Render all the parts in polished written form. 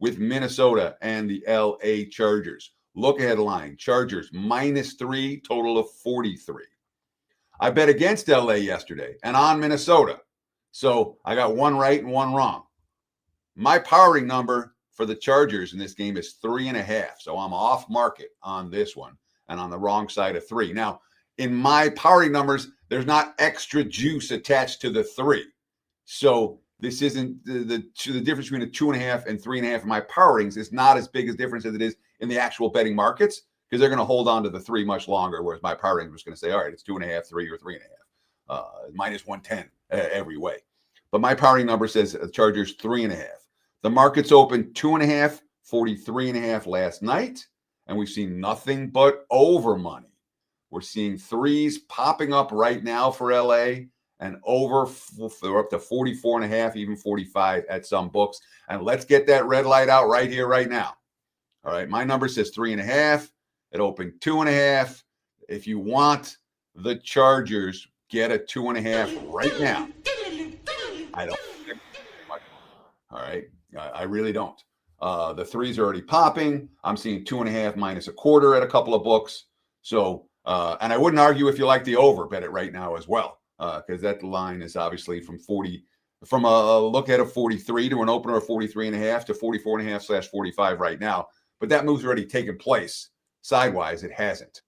with Minnesota and the LA Chargers. Look ahead line, Chargers -3, total of 43. I bet against LA yesterday and on Minnesota. So I got one right and one wrong. My powering number for the Chargers in this game is 3.5. So I'm off market on this one and on the wrong side of 3. Now, in my powering numbers, there's not extra juice attached to the 3. So this isn't the difference between a 2.5 and 3.5 in my powerings is not as big a difference as it is in the actual betting markets, because they're going to hold on to the 3 much longer, whereas my powering was going to say, all right, it's 2.5, 3, or 3.5, -110 every way. But my powering number says Chargers 3.5. The markets opened 2.5, 43.5 last night, and we've seen nothing but over money. We're seeing 3s popping up right now for LA, and over up to 44.5, even 45 at some books. And let's get that red light out right here, right now. All right, my number says 3.5. It opened 2.5. If you want the Chargers, get a 2.5 right now. I don't think much. All right, I really don't. The 3s are already popping. I'm seeing 2.5 -1/4 at a couple of books. So, and I wouldn't argue if you like the over, bet it right now as well, because that line is obviously from a look at a 43 to an opener of 43.5 to 44.5/45 right now. But that move's already taken place. Sidewise, it hasn't.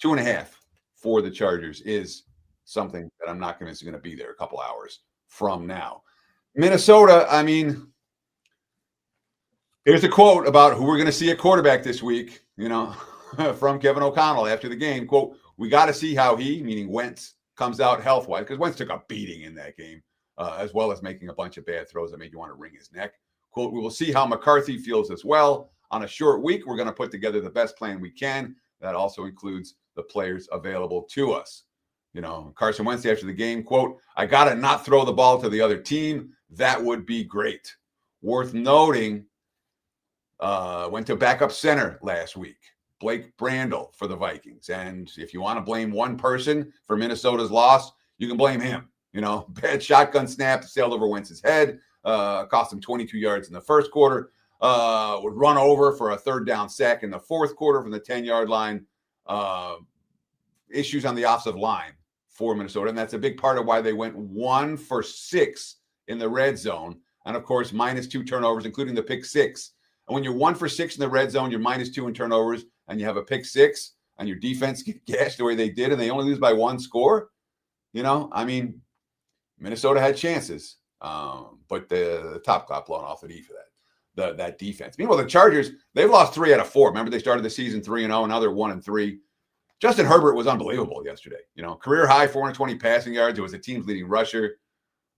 2.5 for the Chargers is something that I'm not convinced is going to be there a couple hours from now. Minnesota, I mean, here's a quote about who we're going to see at quarterback this week, from Kevin O'Connell after the game. Quote, we got to see how he, meaning Wentz, comes out health-wise, because Wentz took a beating in that game, as well as making a bunch of bad throws that made you want to wring his neck. Quote, we will see how McCarthy feels as well. On a short week, we're going to put together the best plan we can. That also includes the players available to us. Carson Wentz after the game, quote, I got to not throw the ball to the other team. That would be great. Worth noting, went to backup center last week, Blake Brandel for the Vikings. And if you want to blame one person for Minnesota's loss, you can blame him. Bad shotgun snap, sailed over Wentz's head, cost him 22 yards in the first quarter. Would run over for a 3rd down sack in the 4th quarter from the 10-yard line. Issues on the offensive line for Minnesota, and that's a big part of why they went 1 for 6 in the red zone. And, of course, -2 turnovers, including the pick 6. And when you're 1 for 6 in the red zone, you're -2 in turnovers, and you have a pick 6, and your defense get gashed the way they did, and they only lose by 1 score, Minnesota had chances, but the top got blown off the knee for that defense. Meanwhile, the Chargers, they've lost 3 out of 4. Remember, they started the season 3-0, and now they're 1-3. Justin Herbert was unbelievable yesterday. Career high 420 passing yards. It was the team's leading rusher,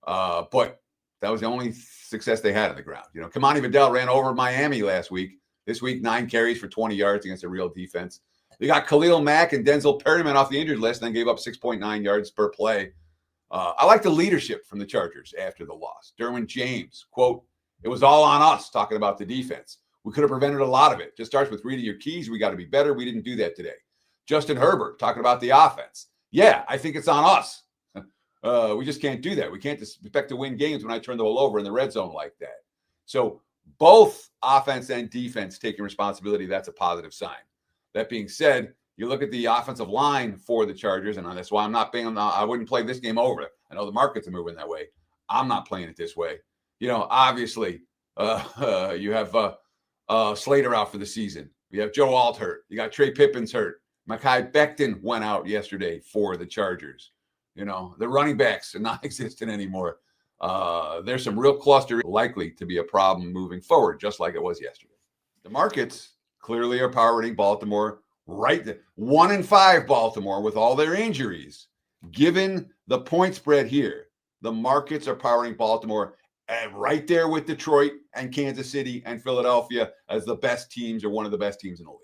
but that was the only success they had on the ground. Kamani Vidal ran over Miami last week. This week, 9 carries for 20 yards against a real defense. They got Khalil Mack and Denzel Perryman off the injured list, and then gave up 6.9 yards per play. I like the leadership from the Chargers after the loss. Derwin James, quote, it was all on us, talking about the defense. We could have prevented a lot of it. Just starts with reading your keys. We got to be better. We didn't do that today. Justin Herbert talking about the offense. Yeah, I think it's on us. We just can't do that. We can't expect to win games when I turn the ball over in the red zone like that. So both offense and defense taking responsibility. That's a positive sign. That being said, you look at the offensive line for the Chargers, and that's why I wouldn't play this game over. I know the markets are moving that way. I'm not playing it this way. Obviously, you have Slater out for the season. You have Joe Alt hurt. You got Trey Pippins hurt. Mekhi Becton went out yesterday for the Chargers. The running backs are non-existent anymore. There's some real cluster likely to be a problem moving forward, just like it was yesterday. The markets clearly are powering Baltimore right there. 1-5 Baltimore with all their injuries. Given the point spread here, the markets are powering Baltimore and right there with Detroit and Kansas City and Philadelphia as the best teams or one of the best teams in the league.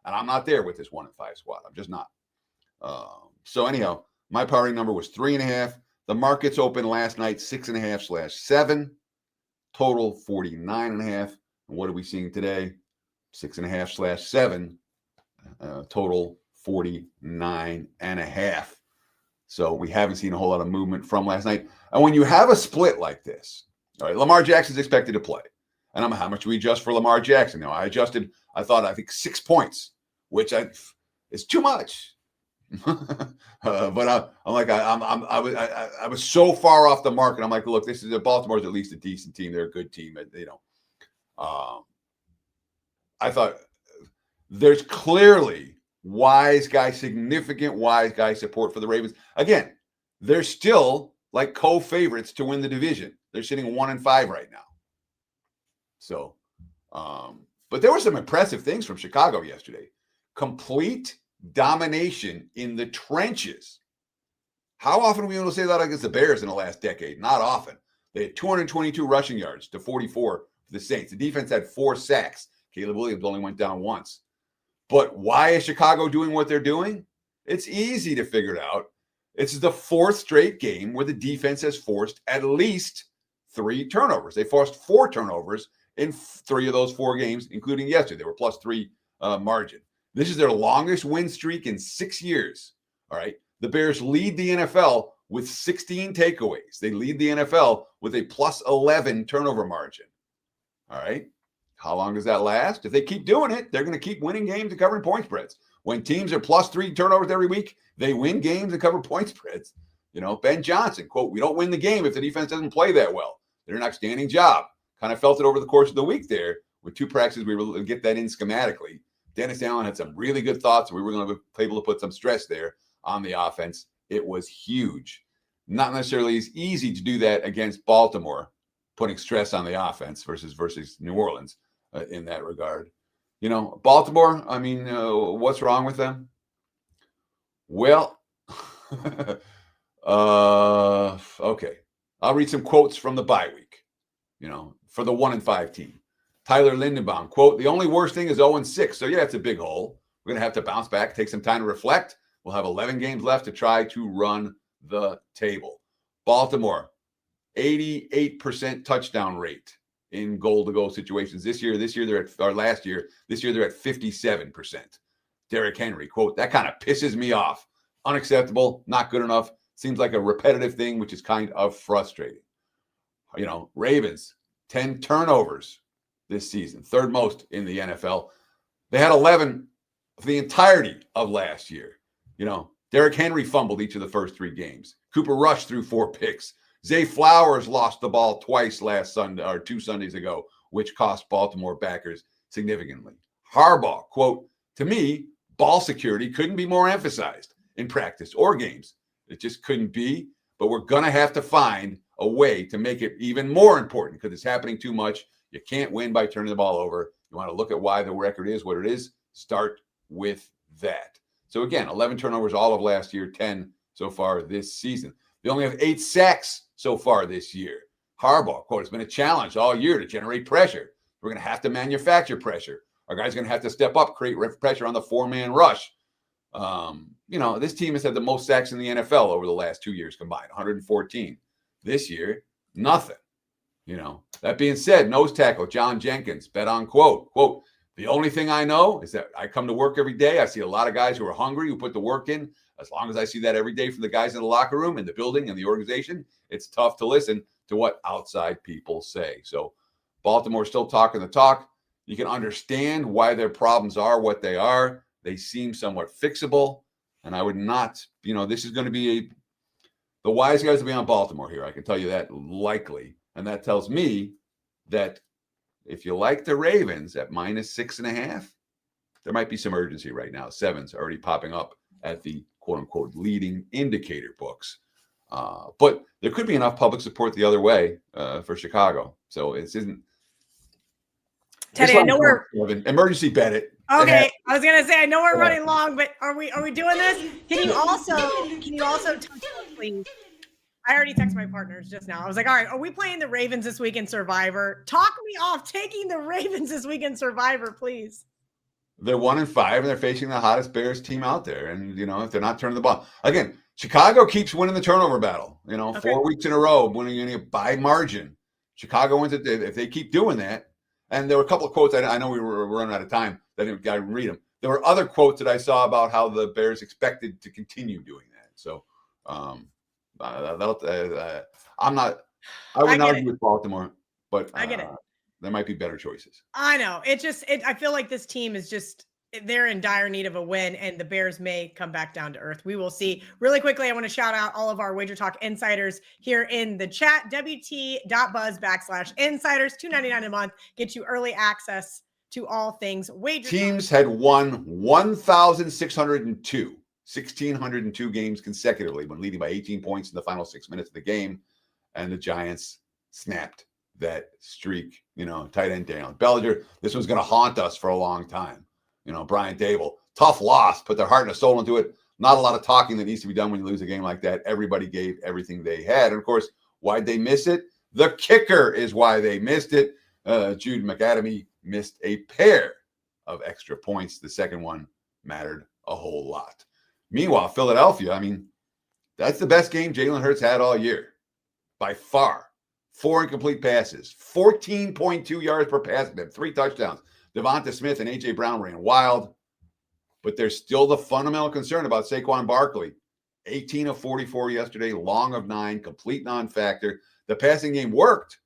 And I'm not there with this 1-5 squad. I'm just not. So anyhow, my powering number was 3.5. The markets opened last night 6.5/7. Total 49.5. And what are we seeing today? 6.5/7. Total 49.5. So we haven't seen a whole lot of movement from last night. And when you have a split like this, all right, Lamar Jackson's expected to play. And how much do we adjust for Lamar Jackson? I adjusted, I think 6 points, which is too much. But I was so far off the mark, and I'm like, look, this is Baltimore's at least a decent team. They're a good team. I thought there's clearly significant wise guy support for the Ravens. Again, they're still like co-favorites to win the division. They're sitting 1-5 right now. So, but there were some impressive things from Chicago yesterday. Complete domination in the trenches. How often are we able to say that against the Bears in the last decade? Not often. They had 222 rushing yards to 44 for the Saints. The defense had 4 sacks. Caleb Williams only went down once. But why is Chicago doing what they're doing? It's easy to figure it out. It's the 4th straight game where the defense has forced at least 3 turnovers. They forced 4 turnovers in 3 of those 4 games, including yesterday. They were +3 margin. This is their longest win streak in 6 years. All right. The Bears lead the NFL with 16 takeaways. They lead the NFL with a +11 turnover margin. All right. How long does that last? If they keep doing it, they're going to keep winning games and covering point spreads. When teams are +3 turnovers every week, they win games and cover point spreads. Ben Johnson, quote, "We don't win the game if the defense doesn't play that well. They're an outstanding job." Kind of felt it over the course of the week there. With 2 practices, we were able to get that in schematically. Dennis Allen had some really good thoughts. We were going to be able to put some stress there on the offense. It was huge. Not necessarily as easy to do that against Baltimore, putting stress on the offense versus New Orleans in that regard. Baltimore, what's wrong with them? Well, okay. I'll read some quotes from the bye week, for the 1-5 team. Tyler Lindenbaum, quote, "The only worst thing is 0-6. So, yeah, it's a big hole. We're going to have to bounce back, take some time to reflect. We'll have 11 games left to try to run the table." Baltimore, 88% touchdown rate in goal-to-goal situations. This year they're at, last year, this year they're at 57%. Derrick Henry, quote, "That kind of pisses me off. Unacceptable, not good enough. Seems like a repetitive thing, which is kind of frustrating." Ravens, 10 turnovers this season, 3rd most in the NFL. They had 11 for the entirety of last year. Derrick Henry fumbled each of the first 3 games. Cooper Rush threw 4 picks. Zay Flowers lost the ball twice last Sunday or 2 Sundays ago, which cost Baltimore backers significantly. Harbaugh, quote, "To me, ball security couldn't be more emphasized in practice or games. It just couldn't be, but we're going to have to find a way to make it even more important because it's happening too much. You can't win by turning the ball over. You want to look at why the record is what it is. Start with that." So again, 11 turnovers all of last year, 10 so far this season. They only have 8 sacks so far this year. Harbaugh, quote, "It's been a challenge all year to generate pressure. We're going to have to manufacture pressure. Our guys are going to have to step up, create pressure on the 4-man rush." This team has had the most sacks in the NFL over the last 2 years combined, 114. This year, nothing. That being said, nose tackle John Jenkins bet on, quote, "The only thing I know is that I come to work every day. I see a lot of guys who are hungry, who put the work in. As long as I see that every day from the guys in the locker room, in the building, and the organization, it's tough to listen to what outside people say." So Baltimore's still talking the talk. You can understand why their problems are what they are. They seem somewhat fixable. And I would not, this is going to be the wise guys will be on Baltimore here. I can tell you that likely. And that tells me that if you like the Ravens at -6.5, there might be some urgency right now. 7's already popping up at the quote-unquote leading indicator books. But there could be enough public support the other way for Chicago. So it isn't. Teddy, I know we're emergency bet it. Okay, I was gonna say I know we're running long, but are we doing this? Can you also touch on, please? I already texted my partners just now. I was like, all right, are we playing the Ravens this week in Survivor? Talk me off taking the Ravens this week in Survivor, please. They're 1-5, and they're facing the hottest Bears team out there. And, if they're not turning the ball. Again, Chicago keeps winning the turnover battle. 4 weeks in a row, winning by margin. Chicago wins it. If they keep doing that. And there were a couple of quotes. I know we were running out of time. I didn't read them. There were other quotes that I saw about how the Bears expected to continue doing that. So, I wouldn't argue with Baltimore, but I get it. there might be better choices. I know. I feel like this team is just, they're in dire need of a win, and the Bears may come back down to earth. We will see. Really quickly, I want to shout out all of our WagerTalk insiders here in the chat. wt.buzz/insiders, $2.99 a month, gets you early access to all things WagerTalk. Teams had won 1,602 games consecutively when leading by 18 points in the final 6 minutes of the game, and the Giants snapped that streak. Tight end Daniel Bellinger. This one's going to haunt us for a long time. Brian Dable, tough loss, put their heart and soul into it. Not a lot of talking that needs to be done when you lose a game like that. Everybody gave everything they had. And, of course, why'd they miss it? The kicker is why they missed it. Jude McAdamy missed a pair of extra points. The second one mattered a whole lot. Meanwhile, Philadelphia, that's the best game Jalen Hurts had all year. By far. 4 incomplete passes, 14.2 yards per pass attempt, 3 touchdowns. Devonta Smith and A.J. Brown ran wild, but there's still the fundamental concern about Saquon Barkley. 18 of 44 yesterday, long of 9, complete non-factor. The passing game worked.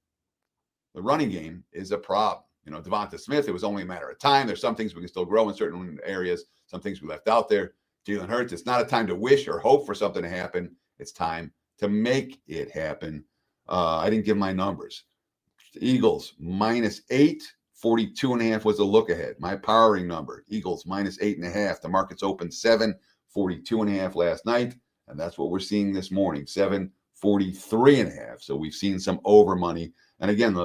The running game is a problem. Devonta Smith, it was only a matter of time. There's some things we can still grow in certain areas, some things we left out there. Jalen Hurts, it's not a time to wish or hope for something to happen. It's time to make it happen. I didn't give my numbers. The Eagles, -8. 42.5 was the look ahead. My powering number, Eagles -8.5. The market's opened 7, 42.5 last night. And that's what we're seeing this morning, 7, 43.5. So we've seen some over money. And again,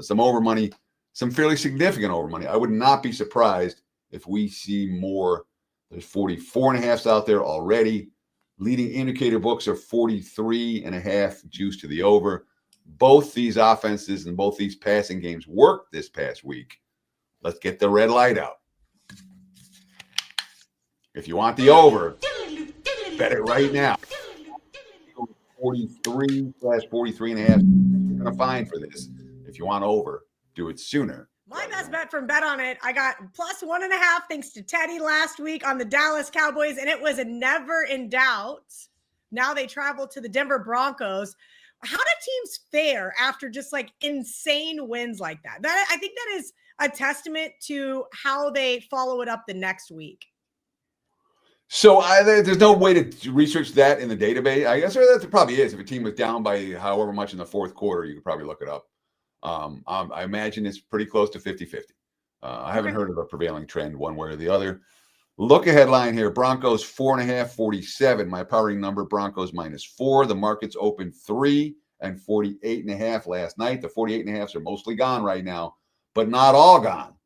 some over money, some fairly significant over money. I would not be surprised if we see more. There's 44.5s out there already. Leading indicator books are 43.5 juice to the over. Both these offenses and both these passing games worked this past week. Let's get the red light out. If you want the over, bet it right now. 43/43.5. You're going to find for this. If you want over, do it sooner. My best bet from Bet On It, I got +1.5 thanks to Teddy last week on the Dallas Cowboys, and it was a never in doubt. Now they travel to the Denver Broncos. How do teams fare after just like insane wins like that? I think that is a testament to how they follow it up the next week. So there's no way to research that in the database. I guess there probably is. If a team was down by however much in the fourth quarter, you could probably look it up. I imagine it's pretty close to 50-50. I haven't heard of a prevailing trend one way or the other. Look ahead line here. Broncos 4.5, 47. My powering number, Broncos -4. The market's open 3 and 48.5 last night. The 48.5s are mostly gone right now, but not all gone.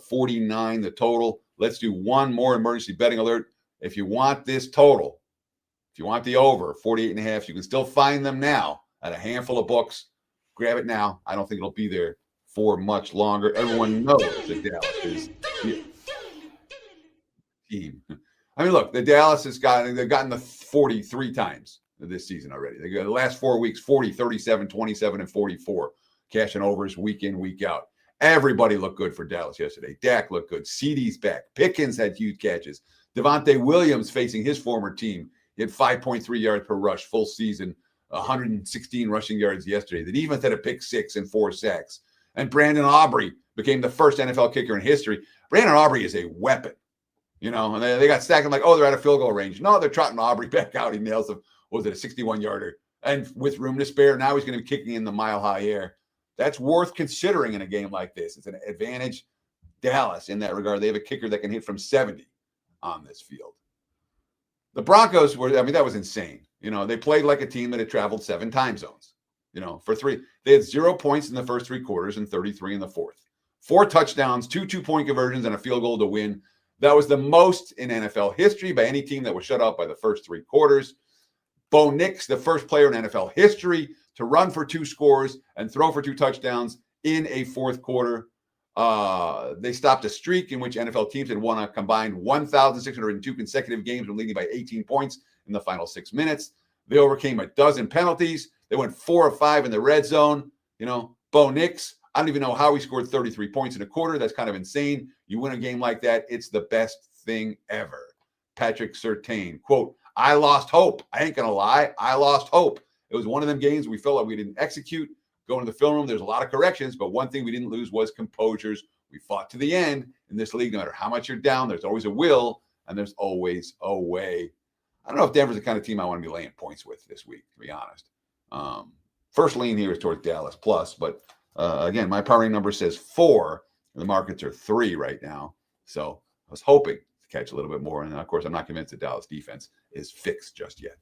49 the total. Let's do one more emergency betting alert. If you want this total, if you want the over 48.5, you can still find them now at a handful of books. Grab it now. I don't think it'll be there for much longer. Everyone knows that Dallas is the team. Look, the Dallas they've gotten the 43 times this season already. They got the last 4 weeks, 40, 37, 27, and 44. Cashing overs week in, week out. Everybody looked good for Dallas yesterday. Dak looked good. CeeDee's back. Pickens had huge catches. Devontae Williams facing his former team. He had 5.3 yards per rush full season, 116 rushing yards yesterday. The defense had a pick 6 and 4 sacks. And Brandon Aubrey became the first NFL kicker in history. Brandon Aubrey is a weapon. And they got stacked. I'm like, they're out of field goal range. No, they're trotting Aubrey back out. He nails a 61-yarder? And with room to spare, now he's going to be kicking in the mile-high air. That's worth considering in a game like this. It's an advantage. Dallas, in that regard, they have a kicker that can hit from 70 on this field. The Broncos were, that was insane. They played like a team that had traveled 7 time zones, for 3. They had 0 points in the first 3 quarters and 33 in the fourth. 4 touchdowns, 2 2-point conversions, and a field goal to win. That was the most in NFL history by any team that was shut out by the first 3 quarters. Bo Nix, the first player in NFL history to run for 2 scores and throw for 2 touchdowns in a fourth quarter. They stopped a streak in which NFL teams had won a combined 1,602 consecutive games when leading by 18 points in the final 6 minutes. They overcame a dozen penalties. They went 4 of 5 in the red zone. Bo Nix, I don't even know how he scored 33 points in a quarter. That's kind of insane. You win a game like that, it's the best thing ever. Patrick Surtain, quote, "I lost hope. I ain't going to lie. I lost hope. It was one of them games we felt like we didn't execute. going to the film room, there's a lot of corrections, but one thing we didn't lose was composures. We fought to the end in this league. No matter how much you're down, there's always a will, and there's always a way. I don't know if Denver's the kind of team I want to be laying points with this week, to be honest. First lean here is towards Dallas plus, but again, my powering number says 4, and the markets are 3 right now. So I was hoping to catch a little bit more. And of course, I'm not convinced the Dallas defense is fixed just yet.